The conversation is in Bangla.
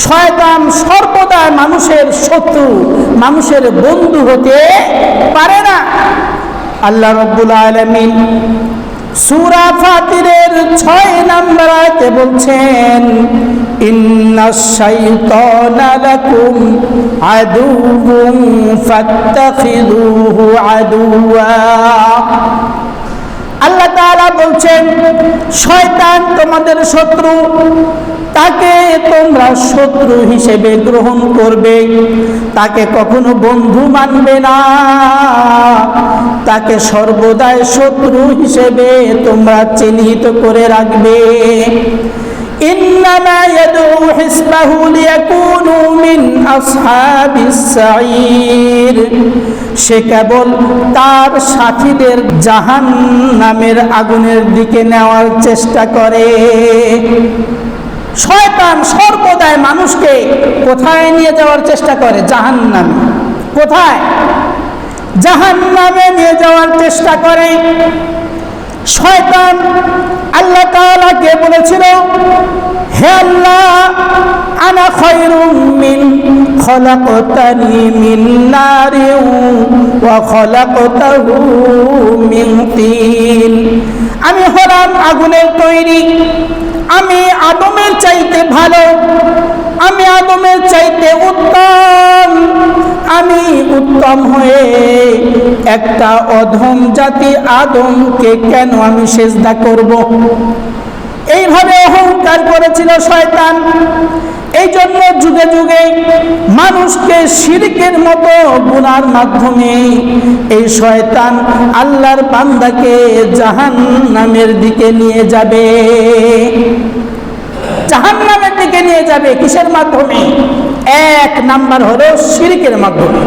শয়তান সর্বদাই মানুষের শত্রু, মানুষের বন্ধু হতে পারে না। আল্লাহ রাব্বুল আলামিন সূরা ফাতিরের 6 নম্বর আয়াতে বলছেন, ইন্নাশ শাইতানা লাকুম আদুউন ফাত্তাখিযুহু আদুওয়া। আল্লাহ তাআলা বলছেন, শয়তান তোমাদের শত্রু, তাকে তোমরা শত্রু হিসেবে গ্রহণ করবে, তাকে কখনো বন্ধু মানবে না, তাকে সর্বদাই শত্রু হিসেবে তোমরা চিহ্নিত করে রাখবে। ইন্নামা ইয়াদউ হিসবাহু লিয়াকুনু মিন আসহাবিস সাঈর। সে কেবল তার সাথীদের জাহান্নামের আগুনের দিকে নেওয়ার চেষ্টা করে। শয়তান সর্বদাই মানুষকে কোথায় নিয়ে যাওয়ার চেষ্টা করে? জাহান্নামে। কোথায়? জাহান্নামে নিয়ে যাওয়ার চেষ্টা করে। শয়তান আল্লাহ তাআলাকে বলেছিল, হে আল্লাহ, আনা খায়রুম মিন খলাকতানি মিন নারিন ওয়া খলাকতাহু মিন তিন। আমি হলাম আগুনের তৈরি, আমি আদমের চাইতে ভালো, আমি আদমের চাইতে উত্তম। আমি উত্তম হয়ে একটা অধম জাতি আদমকে কেন আমি সেজদা করব? এইভাবে অহংকার করেছিল শয়তান। এই জন্য যুগে যুগে মানুষকে শিরকের মতো গুনার মাধ্যমে এই শয়তান আল্লাহর বান্দাকে জাহান্নামের দিকে নিয়ে যাবে। জাহান্নামের দিকে নিয়ে যাবে কিসের মাধ্যমে? 1 নাম্বার হলো শিরকের মাধ্যমে।